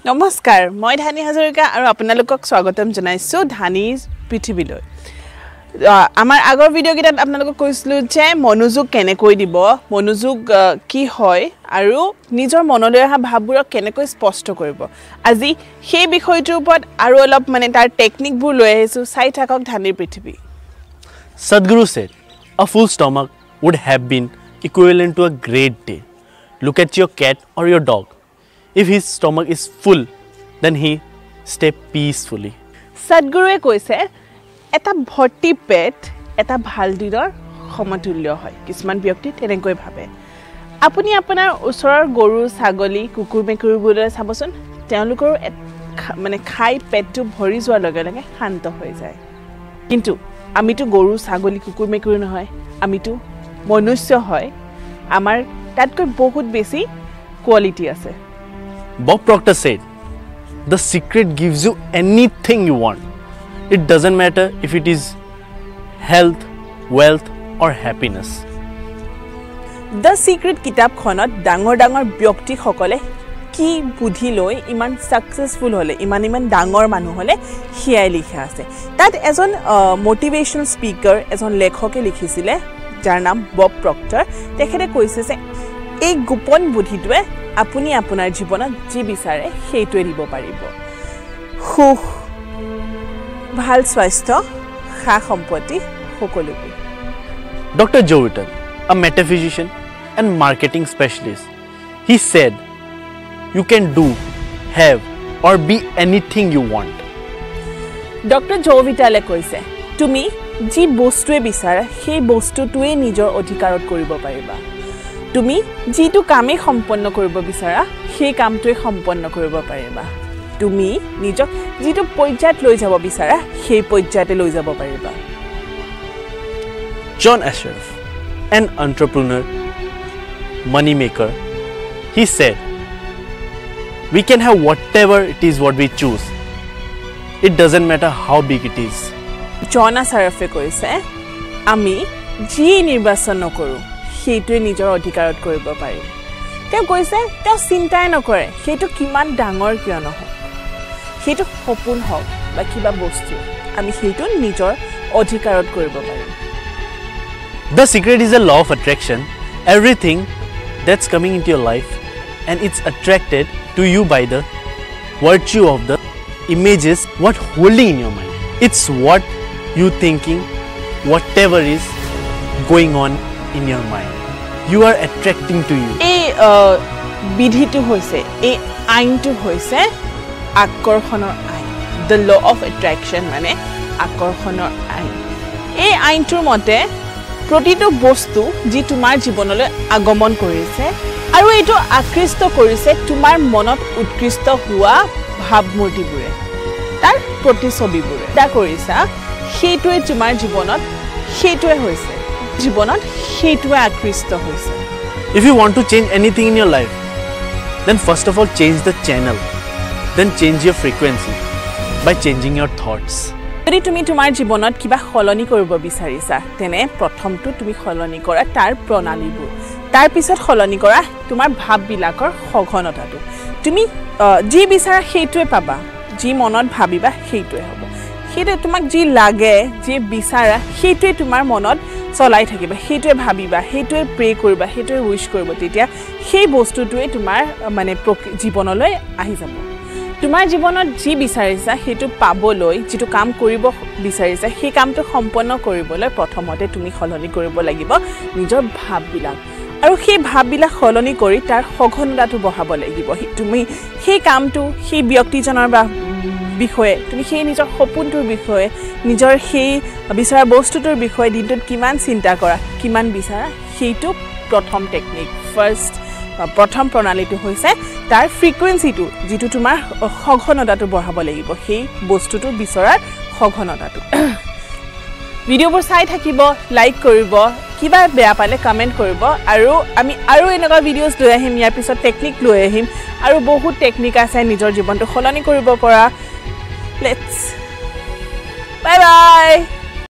নমস্কাৰ মই ধানী হাজৰিকা আৰু আপোনালোকক স্বাগতম জনাইছো ধানীৰ পৃথিৱীলৈ আমাৰ আগৰ ভিডিও গিটাত আপোনালোকক কৈছিলো যে মনোযোগ কেনেকৈ দিব মনোযোগ কি হয় আৰু নিজৰ মনলৈ অহা ভাববোৰক কেনেকৈ স্পষ্ট কৰিব আজি সেই বিষয়টোৰ ওপৰত আৰু অলপ মানে তাৰ টেকনিকবোৰ লৈ আহিছো চাই থাকক ধানীৰ পৃথিৱী Sadhguru said, a full stomach would have been equivalent to a great day. Look at your cat or your dog. If his stomach is full, then he stay peacefully. Sadhguruৱে কৈছে এটা ভৰ্তি পেট এটা ভাল দিনৰ সমতুল্য হয় কিছুমান ব্যক্তি তেনেকৈ ভাবে আপুনি আপোনাৰ ওচৰৰ গৰু ছাগলী কুকুৰ মেকুৰীবোৰলৈ চাবচোন তেওঁলোকৰ মানে খাই পেটটো ভৰি যোৱাৰ লগে লগে শান্ত হৈ যায় কিন্তু আমিতো গৰু ছাগলী কুকুৰ মেকুৰী নহয় আমিতো মনুষ্য হয় আমাৰ তাতকৈ বহুত বেছি কোৱালিটি আছে Bob Proctor said, the secret gives you anything you want. It doesn't matter if it is health, wealth or happiness. The Secret কিতাপখনত ডাঙৰ ডাঙৰ ব্যক্তিসকলে কি বুদ্ধি লৈ ইমান সাকসেসফুল হলে ইমান ডাঙৰ মানুহ হলে হিয়াই লিখা আছে তাত এজন মোটিভেশনাল স্পিকাৰ এজন লেখকে লিখিছিলে যাৰ নাম বব প্ৰক্টৰ তেখেতে কৈছে যে এই গোপন বুদ্ধিটোৱে আপুনি আপোনাৰ জীৱনত যি বিচাৰে সেইটোৱে দিব পাৰিব সুখ ভাল স্বাস্থ্য খা সম্পত্তি সকলোবোৰ Dr. Joe Vitale, a metaphysician and marketing specialist, he said, you can do, have or be anything you want. Dr. Joe Vitale কৈছে তুমি যি বস্তুৱে বিচাৰা সেই বস্তুটোৱে নিজৰ অধিকাৰত কৰিব পাৰিবা তুমি যিটো কামে সম্পন্ন কৰিব বিচাৰা সেই কামটোৱে সম্পন্ন কৰিব পাৰিবা তুমি নিজক যিটো পৰ্যায়ত লৈ যাব বিচাৰা সেই পৰ্যায়তে লৈ যাব পাৰিবা John Ashraf, an entrepreneur, money maker, he said, we can have whatever it is what we choose. It doesn't matter how big it is. John Ashraf কৈছে আমি যি নিৰ্বাচন নকৰো সেইটোৱে নিজৰ অধিকাৰত কৰিব পাৰিম তেওঁ কৈছে তেওঁ চিন্তাই নকৰে সেইটো কিমান ডাঙৰ কিয় নহয় সেইটো সপোন হওক বা কিবা বস্তু আমি সেইটো নিজৰ অধিকাৰত কৰিব পাৰিম The secret is a law of attraction. Everything that's coming into your life and it's attracted to you by the virtue of the images what holding in your mind. It's what you thinking, whatever is going on in your mind. You are attracting to you. এই বিধিটো হৈছে এই আইনটো হৈছে আকৰ্ষণৰ আইন the law of attraction মানে আকৰ্ষণৰ আইন এই আইনটোৰ মতে প্ৰতিটো বস্তু যি তোমাৰ জীৱনলৈ আগমন কৰিছে আৰু এইটো আকৃষ্ট কৰিছে তোমাৰ মনত উৎকৃষ্ট হোৱা ভাৱমূৰ্তিবোৰে তাৰ প্ৰতিছবিবোৰে দা কৰিছা সেইটোৱে তোমাৰ জীৱনত সেইটোৱে হৈছে জীৱনত সেইটোৱে আকৃষ্ট হৈছে If you want to change anything in your life, then first of all change the channel, then change your frequency by changing your thoughts. যদি তুমি তোমাৰ জীৱনত কিবা খলনি কৰিব বিচাৰিছা তেনে প্ৰথমটো তুমি খলনি কৰা তাৰ প্ৰণালীবোৰ তাৰ পিছত খলনি কৰা তোমাৰ ভাববিলাকৰ সঘনতাটো তুমি যি বিচাৰা সেইটোৱে পাবা যি মনত ভাবিবা সেইটোৱে হ'ব সেইটো তোমাক যি লাগে যি বিচাৰা সেইটোৱে তোমাৰ মনত চলাই থাকিবা সেইটোৱে ভাবিবা সেইটোৱে প্ৰে কৰিবা সেইটোৱে উইশ কৰিব তেতিয়া সেই বস্তুটোৱে তোমাৰ মানে জীৱনলৈ আহি যাব তোমাৰ জীৱনত যি বিচাৰিছা সেইটো পাবলৈ যেটো কাম কৰিব বিচাৰিছা সেই কামটো সম্পন্ন কৰিবলৈ প্ৰথমতে তুমি খলনি কৰিব লাগিব নিজৰ ভাববিলাক আৰু সেই ভাববিলাক খলনি কৰি তাৰ সঘনতাটো বঢ়াব লাগিব তুমি সেই কামটো সেই ব্যক্তিজনৰ বা বিষয়ে তুমি সেই নিজৰ সপোনটোৰ বিষয়ে নিজৰ সেই বিচাৰা বস্তুটোৰ বিষয়ে দিনটোত কিমান চিন্তা কৰা কিমান বিচাৰা সেইটো প্ৰথম টেকনিক ফাৰ্স্ট প্ৰথম প্ৰণালীটো হৈছে তাৰ ফ্ৰিকুৱেন্সিটো যেটো তোমাৰ সঘনতাটো বঢ়াব লাগিব সেই বস্তুটো বিচৰাৰ সঘনতাটো ভিডিওবোৰ চাই থাকিব লাইক কৰিব কিবা বেয়া পালে কমেন্ট কৰিব আৰু আমি আৰু এনেকুৱা ভিডিওছ লৈ আহিম ইয়াৰ পিছত টেকনিক লৈ আহিম আৰু বহুত টেকনিক আছে নিজৰ জীৱনটো খলনি কৰিব পৰা লেটস বাই বাই